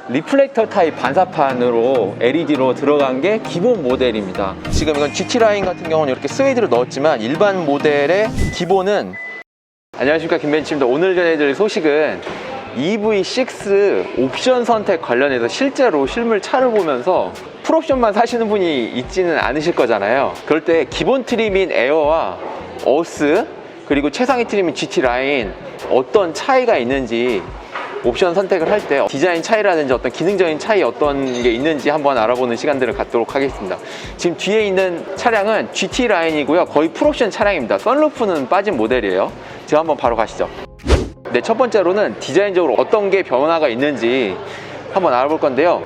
리플렉터 타입 반사판으로 LED로 들어간 게 기본 모델입니다. 지금 이건 GT 라인 같은 경우는 이렇게 스웨이드를 넣었지만 일반 모델의 기본은 안녕하십니까, 김벤치입니다. 오늘 전해드릴 소식은 EV6 옵션 선택 관련해서 실제로 실물 차를 보면서 풀옵션만 사시는 분이 있지는 않으실 거잖아요. 그럴 때 기본 트림인 에어와 어스 그리고 최상위 트림인 GT 라인 어떤 차이가 있는지, 옵션 선택을 할 때 디자인 차이라든지 어떤 기능적인 차이 어떤 게 있는지 한번 알아보는 시간들을 갖도록 하겠습니다. 지금 뒤에 있는 차량은 GT 라인이고요. 거의 풀옵션 차량입니다. 썬루프는 빠진 모델이에요. 제가 한번 바로 가시죠. 네, 첫 번째로는 디자인적으로 어떤 게 변화가 있는지 한번 알아볼 건데요.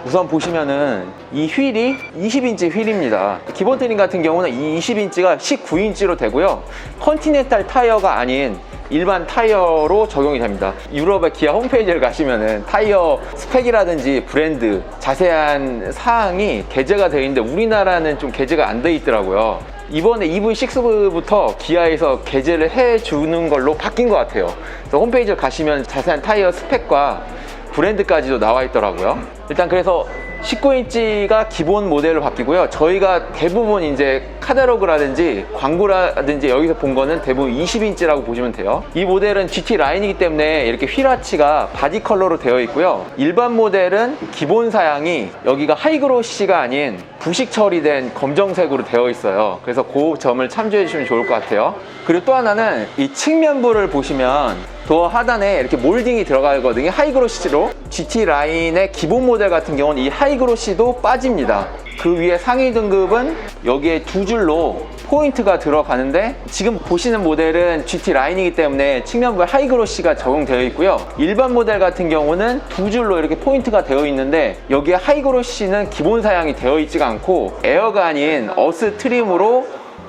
우선 보시면은 이 휠이 20인치 휠입니다. 기본 트림 같은 경우는 이 20인치가 19인치로 되고요. 컨티넨탈 타이어가 아닌 일반 타이어로 적용이 됩니다. 유럽의 기아 홈페이지를 가시면은 타이어 스펙이라든지 브랜드 자세한 사항이 게재가 되어 있는데 우리나라는 좀 게재가 안 돼 있더라고요. 이번에 EV6부터 기아에서 게재를 해주는 걸로 바뀐 것 같아요. 그래서 홈페이지를 가시면 자세한 타이어 스펙과 브랜드까지도 나와 있더라고요. 일단 그래서 19인치가 기본 모델로 바뀌고요. 저희가 대부분 이제 카탈로그라든지 광고라든지 여기서 본 거는 대부분 20인치라고 보시면 돼요. 이 모델은 GT 라인이기 때문에 이렇게 휠 아치가 바디 컬러로 되어 있고요. 일반 모델은 기본 사양이 여기가 하이그로시가 아닌 부식 처리된 검정색으로 되어 있어요. 그래서 그 점을 참조해 주시면 좋을 것 같아요. 그리고 또 하나는 이 측면부를 보시면 도어 하단에 이렇게 몰딩이 들어가거든요. 하이그로시로. GT 라인의 기본 모델 같은 경우는 이 하이그로시도 빠집니다. 그 위에 상위 등급은 여기에 두 줄로 포인트가 들어가는데 지금 보시는 모델은 GT 라인이기 때문에 측면부에 하이그로시가 적용되어 있고요. 일반 모델 같은 경우는 두 줄로 이렇게 포인트가 되어 있는데 여기에 하이그로시는 기본 사양이 되어 있지가 않고 에어가 아닌 어스 트림으로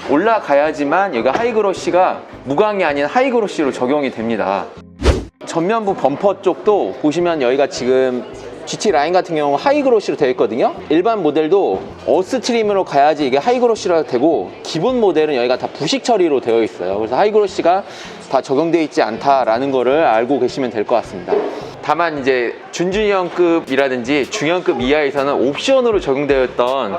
올라가야지만 여기 하이그로시가 무광이 아닌 하이그로시로 적용이 됩니다. 전면부 범퍼 쪽도 보시면 여기가 지금 GT 라인 같은 경우 하이그로시로 되어 있거든요. 일반 모델도 어스 트림으로 가야지 이게 하이그로시로 되고 기본 모델은 여기가 다 부식 처리로 되어 있어요. 그래서 하이그로시가 다 적용되어 있지 않다라는 거를 알고 계시면 될 것 같습니다. 다만 이제 준중형급이라든지 중형급 이하에서는 옵션으로 적용되어 있던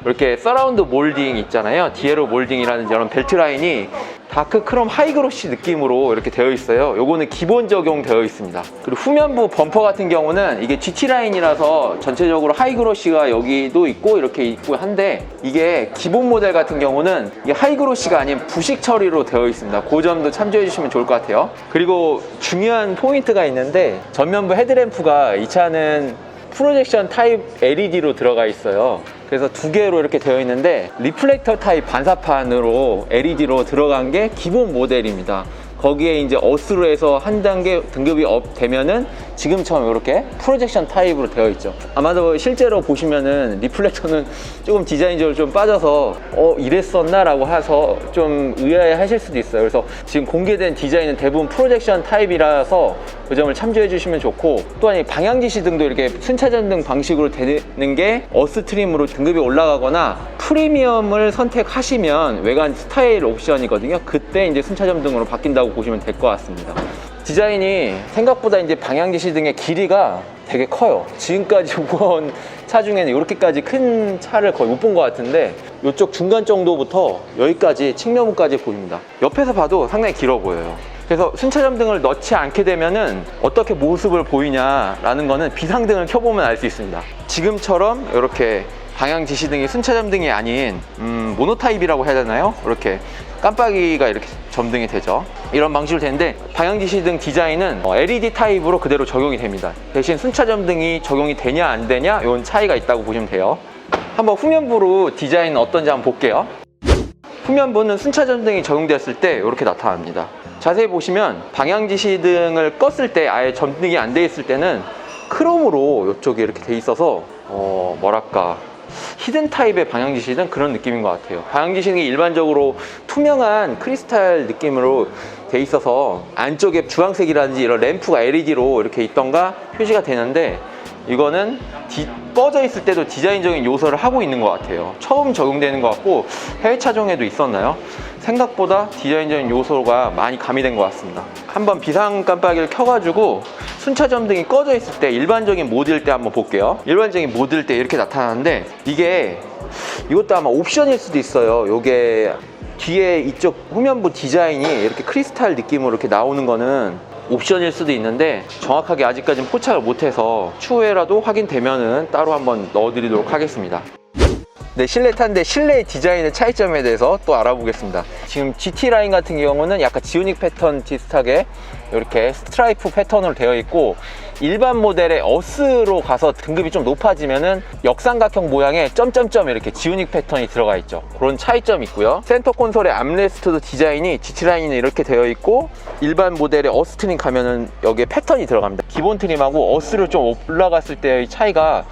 이렇게 서라운드 몰딩 있잖아요. 디에로 몰딩이라든지 이런 벨트 라인이 다크 크롬 하이그로시 느낌으로 이렇게 되어 있어요. 요거는 기본 적용되어 있습니다. 그리고 후면부 범퍼 같은 경우는 이게 GT 라인이라서 전체적으로 하이그로시가 여기도 있고 이렇게 있고 한데 이게 기본 모델 같은 경우는 이게 하이그로시가 아닌 부식 처리로 되어 있습니다. 그 점도 참조해 주시면 좋을 것 같아요. 그리고 중요한 포인트가 있는데 전면부 헤드램프가 이 차는 프로젝션 타입 LED로 들어가 있어요. 그래서 두 개로 이렇게 되어 있는데 리플렉터 타입 반사판으로 LED로 들어간 게 기본 모델입니다. 거기에 이제 어스로 해서 한 단계 등급이 업 되면은 지금처럼 이렇게 프로젝션 타입으로 되어 있죠. 아마도 실제로 보시면은 리플렉터는 조금 디자인적으로 좀 빠져서 이랬었나 라고 해서 좀 의아해 하실 수도 있어요. 그래서 지금 공개된 디자인은 대부분 프로젝션 타입이라서 그 점을 참조해 주시면 좋고, 또한 이 방향 지시 등도 이렇게 순차전등 방식으로 되는 게 어스 트림으로 등급이 올라가거나 프리미엄을 선택하시면 외관 스타일 옵션이거든요. 그때 이제 순차전등으로 바뀐다고 보시면 될 것 같습니다. 디자인이 생각보다 이제 방향 지시 등의 길이가 되게 커요. 지금까지 본 차 중에는 이렇게까지 큰 차를 거의 못 본 것 같은데 이쪽 중간 정도부터 여기까지 측면부까지 보입니다. 옆에서 봐도 상당히 길어 보여요. 그래서 순차전등을 넣지 않게 되면은 어떻게 모습을 보이냐라는 거는 비상등을 켜보면 알 수 있습니다. 지금처럼 이렇게 방향 지시등이 순차전등이 아닌 모노타입이라고 해야 되나요? 이렇게 깜빡이가 이렇게 점등이 되죠. 이런 방식으로 되는데 방향 지시등 디자인은 LED 타입으로 그대로 적용이 됩니다. 대신 순차전등이 적용이 되냐 안 되냐 이런 차이가 있다고 보시면 돼요. 한번 후면부로 디자인은 어떤지 한번 볼게요. 후면부는 순차전등이 적용되었을 때 이렇게 나타납니다. 자세히 보시면 방향 지시등을 껐을 때 아예 점등이 안 돼 있을 때는 크롬으로 이쪽에 이렇게 돼 있어서 뭐랄까 히든 타입의 방향 지시등 그런 느낌인 것 같아요. 방향 지시등이 일반적으로 투명한 크리스탈 느낌으로 돼 있어서 안쪽에 주황색이라든지 이런 램프가 LED로 이렇게 있던가 표시가 되는데 이거는 꺼져 있을 때도 디자인적인 요소를 하고 있는 것 같아요. 처음 적용되는 것 같고 해외 차종에도 있었나요? 생각보다 디자인적인 요소가 많이 가미된 것 같습니다. 한번 비상 깜빡이를 켜가지고 순차전등이 꺼져 있을 때 일반적인 모드일 때 한번 볼게요. 일반적인 모드일 때 이렇게 나타나는데 이것도 아마 옵션일 수도 있어요. 요게 뒤에 이쪽 후면부 디자인이 이렇게 크리스탈 느낌으로 이렇게 나오는 거는 옵션일 수도 있는데 정확하게 아직까지는 포착을 못해서 추후에라도 확인되면은 따로 한번 넣어드리도록 하겠습니다. 네, 실내 탔는데 실내 디자인의 차이점에 대해서 또 알아보겠습니다. 지금 GT 라인 같은 경우는 약간 지오닉 패턴 비슷하게 이렇게 스트라이프 패턴으로 되어 있고, 일반 모델의 어스로 가서 등급이 좀 높아지면은 역삼각형 모양의 점점점 이렇게 지오닉 패턴이 들어가 있죠. 그런 차이점이 있고요. 센터 콘솔의 암레스트도 디자인이 GT 라인은 이렇게 되어 있고, 일반 모델의 어스 트림 가면은 여기에 패턴이 들어갑니다. 기본 트림하고 어스를 좀 올라갔을 때의 차이가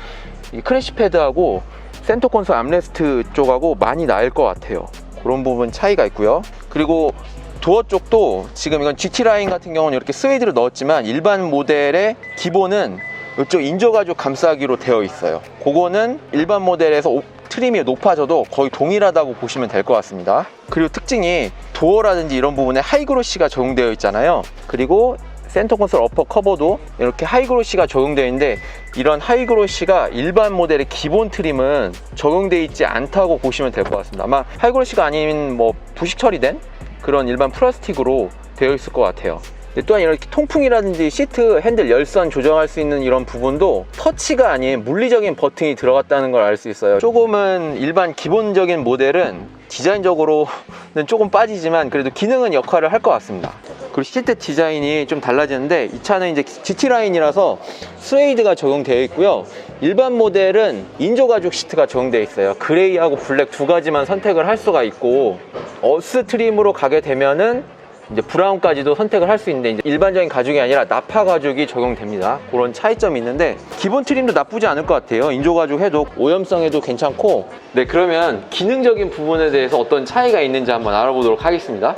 이 크래시 패드하고 센터 콘솔 암레스트 쪽하고 많이 나을 것 같아요. 그런 부분 차이가 있고요. 그리고 도어 쪽도 지금 이건 GT 라인 같은 경우는 이렇게 스웨이드를 넣었지만 일반 모델의 기본은 이쪽 인조가죽 감싸기로 되어 있어요. 그거는 일반 모델에서 트림이 높아져도 거의 동일하다고 보시면 될 것 같습니다. 그리고 특징이 도어라든지 이런 부분에 하이그로시가 적용되어 있잖아요. 그리고 센터 콘솔 어퍼 커버도 이렇게 하이그로시가 적용되어 있는데, 이런 하이그로시가 일반 모델의 기본 트림은 적용되어 있지 않다고 보시면 될 것 같습니다. 아마 하이그로시가 아닌 뭐 부식 처리된 그런 일반 플라스틱으로 되어 있을 것 같아요. 또한 이렇게 통풍이라든지 시트 핸들 열선 조정할 수 있는 이런 부분도 터치가 아닌 물리적인 버튼이 들어갔다는 걸 알 수 있어요. 조금은 일반 기본적인 모델은 디자인적으로는 조금 빠지지만 그래도 기능은 역할을 할 것 같습니다. 그리고 시트 디자인이 좀 달라지는데, 이 차는 이제 GT 라인이라서 스웨이드가 적용되어 있고요. 일반 모델은 인조가죽 시트가 적용되어 있어요. 그레이하고 블랙 두 가지만 선택을 할 수가 있고, 어스 트림으로 가게 되면은 이제 브라운까지도 선택을 할 수 있는데, 이제 일반적인 가죽이 아니라 나파 가죽이 적용됩니다. 그런 차이점이 있는데 기본 트림도 나쁘지 않을 것 같아요. 인조가죽 해도 오염성에도 괜찮고. 네, 그러면 기능적인 부분에 대해서 어떤 차이가 있는지 한번 알아보도록 하겠습니다.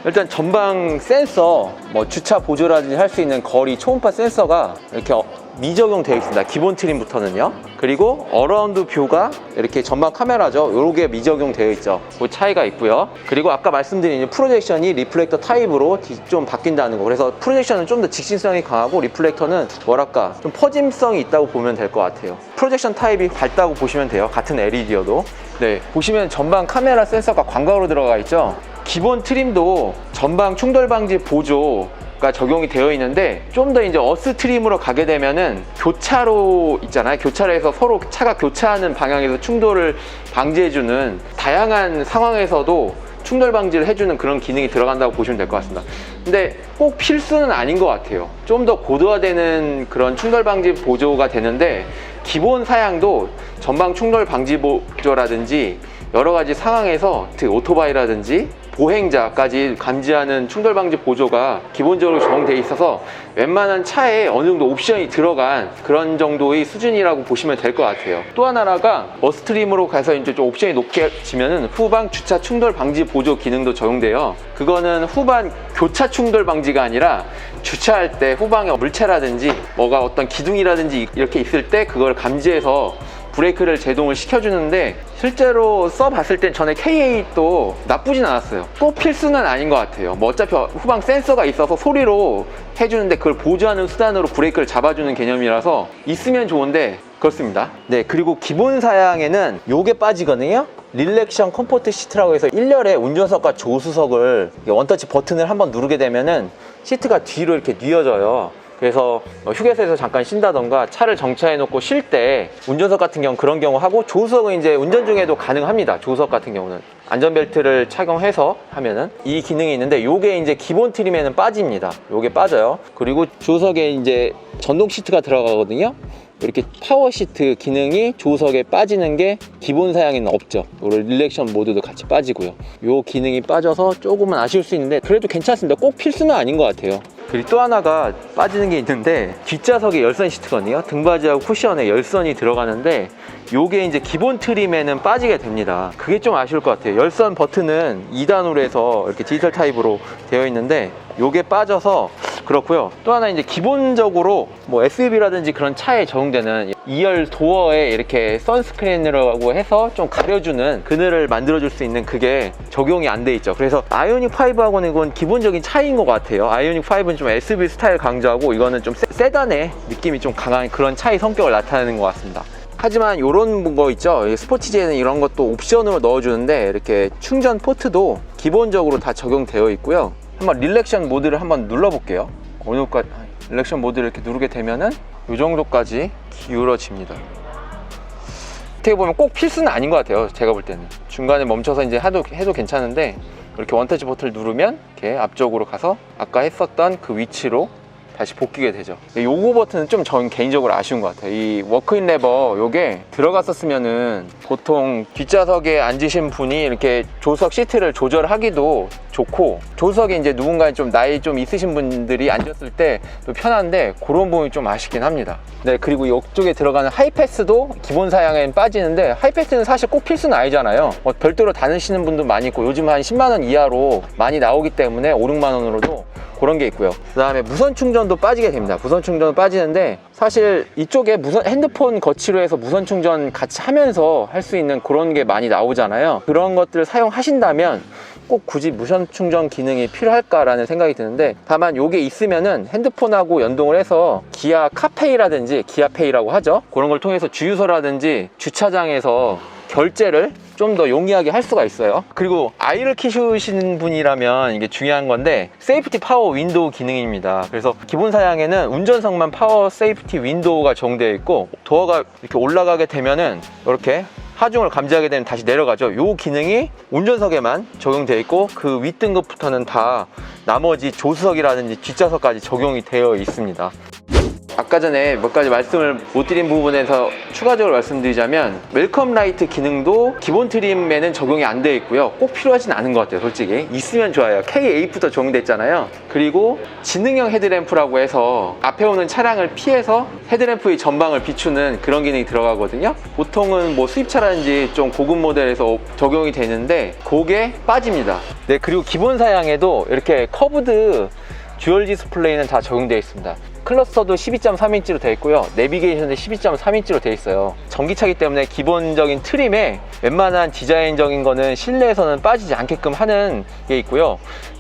일단 전방 센서, 뭐 주차 보조라든지 할 수 있는 거리 초음파 센서가 이렇게 미적용되어 있습니다. 기본 트림부터는요. 그리고 어라운드 뷰가 이렇게 전방 카메라죠. 요게 미적용되어 있죠. 그 차이가 있고요. 그리고 아까 말씀드린 프로젝션이 리플렉터 타입으로 좀 바뀐다는 거. 그래서 프로젝션은 좀 더 직진성이 강하고, 리플렉터는 뭐랄까 좀 퍼짐성이 있다고 보면 될 것 같아요. 프로젝션 타입이 밝다고 보시면 돼요. 같은 LED여도. 네, 보시면 전방 카메라 센서가 광각으로 들어가 있죠. 기본 트림도 전방 충돌 방지 보조가 적용이 되어 있는데, 좀 더 이제 어스 트림으로 가게 되면은 교차로 있잖아요. 교차로에서 서로 차가 교차하는 방향에서 충돌을 방지해주는, 다양한 상황에서도 충돌 방지를 해주는 그런 기능이 들어간다고 보시면 될 것 같습니다. 근데 꼭 필수는 아닌 것 같아요. 좀 더 고도화되는 그런 충돌 방지 보조가 되는데, 기본 사양도 전방 충돌 방지 보조라든지 여러 가지 상황에서 오토바이라든지 보행자까지 감지하는 충돌 방지 보조가 기본적으로 적용되어 있어서 웬만한 차에 어느 정도 옵션이 들어간 그런 정도의 수준이라고 보시면 될 것 같아요. 또 하나가 어스트림으로 가서 이제 좀 옵션이 높게지면은 후방 주차 충돌 방지 보조 기능도 적용돼요. 그거는 후반 교차 충돌 방지가 아니라 주차할 때 후방에 물체라든지 뭐가 어떤 기둥이라든지 이렇게 있을 때 그걸 감지해서 브레이크를 제동을 시켜주는데, 실제로 써봤을 땐 전에 K8도 나쁘진 않았어요. 꼭 필수는 아닌 것 같아요. 뭐 어차피 후방 센서가 있어서 소리로 해주는데 그걸 보조하는 수단으로 브레이크를 잡아주는 개념이라서 있으면 좋은데 그렇습니다. 네, 그리고 기본 사양에는 요게 빠지거든요. 릴렉션 컴포트 시트라고 해서 1열에 운전석과 조수석을 원터치 버튼을 한번 누르게 되면은 시트가 뒤로 이렇게 뉘어져요. 그래서 휴게소에서 잠깐 쉰다던가 차를 정차해 놓고 쉴 때 운전석 같은 경우는 그런 경우 하고, 조수석은 이제 운전 중에도 가능합니다. 조수석 같은 경우는 안전벨트를 착용해서 하면은 이 기능이 있는데, 요게 이제 기본 트림에는 빠집니다. 요게 빠져요. 그리고 조수석에 이제 전동 시트가 들어가거든요. 이렇게 파워 시트 기능이 조수석에 빠지는 게 기본 사양에는 없죠. 릴렉션 모드도 같이 빠지고요. 요 기능이 빠져서 조금은 아쉬울 수 있는데 그래도 괜찮습니다. 꼭 필수는 아닌 것 같아요. 그리고 또 하나가 빠지는 게 있는데, 뒷좌석에 열선 시트거든요. 등받이하고 쿠션에 열선이 들어가는데 요게 이제 기본 트림에는 빠지게 됩니다. 그게 좀 아쉬울 것 같아요. 열선 버튼은 2단으로 해서 이렇게 디지털 타입으로 되어 있는데 요게 빠져서 그렇고요. 또 하나 이제 기본적으로 뭐 SUV라든지 그런 차에 적용되는 2열 도어에 이렇게 선스크린이라고 해서 좀 가려주는 그늘을 만들어줄 수 있는 그게 적용이 안 돼 있죠. 그래서 아이오닉 5하고는 이건 기본적인 차이인 것 같아요. 아이오닉 5는 좀 SUV 스타일 강조하고 이거는 좀 세단의 느낌이 좀 강한 그런 차의 성격을 나타내는 것 같습니다. 하지만 이런 거 있죠, 스포티지에는 이런 것도 옵션으로 넣어주는데 이렇게 충전 포트도 기본적으로 다 적용되어 있고요. 한번 릴렉션 모드를 한번 눌러볼게요. 어느까지 릴렉션 모드를 이렇게 누르게 되면은 이 정도까지 기울어집니다. 어떻게 보면 꼭 필수는 아닌 것 같아요. 제가 볼 때는 중간에 멈춰서 이제 해도 괜찮은데 이렇게 원터치 버튼을 누르면 이렇게 앞쪽으로 가서 아까 했었던 그 위치로 다시 복귀게 되죠. 요거 버튼은 좀 전 개인적으로 아쉬운 것 같아요. 이 워크인 레버 요게 들어갔었으면은 보통 뒷좌석에 앉으신 분이 이렇게 조수석 시트를 조절하기도 좋고, 조수석에 이제 누군가 좀 나이 좀 있으신 분들이 앉았을 때 또 편한데 그런 부분이 좀 아쉽긴 합니다. 네, 그리고 이쪽에 들어가는 하이패스도 기본 사양엔 빠지는데 하이패스는 사실 꼭 필수는 아니잖아요. 별도로 다니시는 분도 많이 있고 요즘 한 10만원 이하로 많이 나오기 때문에 5, 6만원으로도 그런 게 있고요. 그 다음에 무선 충전도 빠지게 됩니다. 무선 충전도 빠지는데 사실 이쪽에 핸드폰 거치로 해서 무선 충전 같이 하면서 할 수 있는 그런 게 많이 나오잖아요. 그런 것들을 사용하신다면 꼭 굳이 무선 충전 기능이 필요할까라는 생각이 드는데, 다만 이게 있으면은 핸드폰하고 연동을 해서 기아 카페이라든지 기아페이라고 하죠, 그런 걸 통해서 주유소라든지 주차장에서 결제를 좀 더 용이하게 할 수가 있어요. 그리고 아이를 키우시는 분이라면 이게 중요한 건데 세이프티 파워 윈도우 기능입니다. 그래서 기본 사양에는 운전석만 파워 세이프티 윈도우가 적용되어 있고, 도어가 이렇게 올라가게 되면은 이렇게 하중을 감지하게 되면 다시 내려가죠. 이 기능이 운전석에만 적용되어 있고 그 윗등급부터는 다 나머지 조수석이라든지 뒷좌석까지 적용이 되어 있습니다. 아까 전에 몇 가지 말씀을 못 드린 부분에서 추가적으로 말씀드리자면 웰컴 라이트 기능도 기본 트림에는 적용이 안 되어 있고요. 꼭 필요하진 않은 것 같아요. 솔직히 있으면 좋아요. K8부터 적용됐잖아요. 그리고 지능형 헤드램프라고 해서 앞에 오는 차량을 피해서 헤드램프의 전방을 비추는 그런 기능이 들어가거든요. 보통은 뭐 수입차라든지 좀 고급 모델에서 적용이 되는데 그게 빠집니다. 네, 그리고 기본 사양에도 이렇게 커브드 듀얼 디스플레이는 다 적용되어 있습니다. 클러스터도 12.3인치로 되어 있고요. 내비게이션도 12.3인치로 되어 있어요. 전기차기 때문에 기본적인 트림에 웬만한 디자인적인 거는 실내에서는 빠지지 않게끔 하는 게 있고요.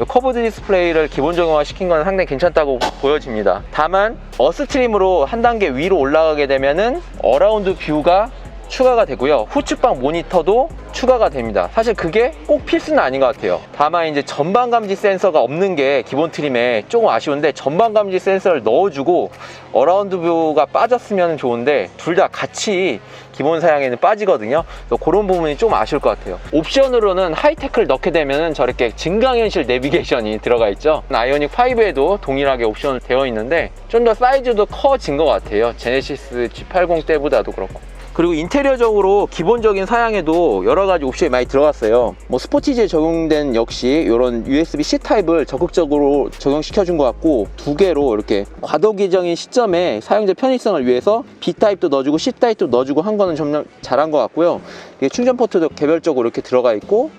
커브드 디스플레이를 기본적으로 시킨 건 상당히 괜찮다고 보여집니다. 다만 어스트림으로 한 단계 위로 올라가게 되면은 어라운드 뷰가 추가가 되고요. 후측방 모니터도 추가가 됩니다. 사실 그게 꼭 필수는 아닌 것 같아요. 다만 이제 전방 감지 센서가 없는 게 기본 트림에 조금 아쉬운데, 전방 감지 센서를 넣어주고 어라운드 뷰가 빠졌으면 좋은데 둘 다 같이 기본 사양에는 빠지거든요. 그래서 그런 부분이 좀 아쉬울 것 같아요. 옵션으로는 하이테크를 넣게 되면 저렇게 증강현실 내비게이션이 들어가 있죠. 아이오닉 5에도 동일하게 옵션을 되어 있는데 좀 더 사이즈도 커진 것 같아요. 제네시스 G80 때보다도 그렇고. 그리고 인테리어적으로 기본적인 사양에도 여러 가지 옵션이 많이 들어갔어요. 뭐 스포티지에 적용된 역시 이런 USB-C 타입을 적극적으로 적용시켜 준 것 같고, 두 개로 이렇게 과도기적인 시점에 사용자 편의성을 위해서 B 타입도 넣어주고 C 타입도 넣어주고 한 거는 정말 잘한 것 같고요. 이게 충전 포트도 개별적으로 이렇게 들어가 있고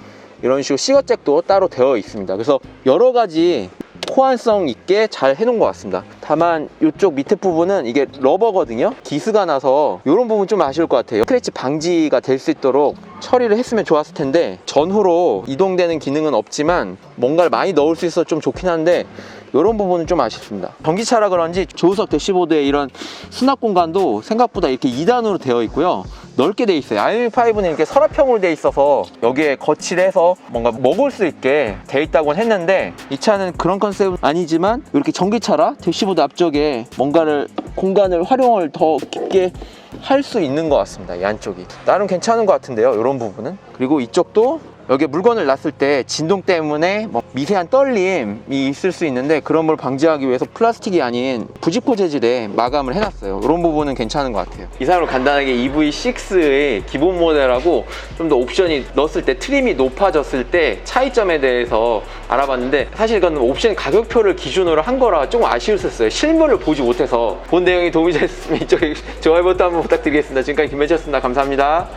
이런 식으로 시거잭도 따로 되어 있습니다. 그래서 여러 가지 호환성 있게 잘 해놓은 것 같습니다. 다만 이쪽 밑에 부분은 이게 러버거든요. 기스가 나서 이런 부분 좀 아쉬울 것 같아요. 스크래치 방지가 될 수 있도록 처리를 했으면 좋았을 텐데, 전후로 이동되는 기능은 없지만 뭔가를 많이 넣을 수 있어서 좀 좋긴 한데 이런 부분은 좀 아쉽습니다. 전기차라 그런지 조수석 대시보드에 이런 수납 공간도 생각보다 이렇게 2단으로 되어 있고요. 넓게 돼 있어요. 아이오닉 5는 이렇게 서랍형으로 돼 있어서 여기에 거치를 해서 뭔가 먹을 수 있게 돼 있다고는 했는데, 이 차는 그런 컨셉은 아니지만 이렇게 전기차라 대시보드 앞쪽에 뭔가를 공간을 활용을 더 깊게 할 수 있는 것 같습니다. 이 안쪽이 나름 괜찮은 것 같은데요, 이런 부분은. 그리고 이쪽도 여기에 물건을 놨을 때 진동 때문에 뭐 미세한 떨림이 있을 수 있는데 그런 걸 방지하기 위해서 플라스틱이 아닌 부직포 재질의 마감을 해놨어요. 이런 부분은 괜찮은 것 같아요. 이상으로 간단하게 EV6의 기본 모델하고 좀 더 옵션이 넣었을 때 트림이 높아졌을 때 차이점에 대해서 알아봤는데, 사실 이건 옵션 가격표를 기준으로 한 거라 조금 아쉬웠었어요. 실물을 보지 못해서. 본 내용이 도움이 됐으면 이쪽에 좋아요 버튼 한번 부탁드리겠습니다. 지금까지 김현철이었습니다. 감사합니다.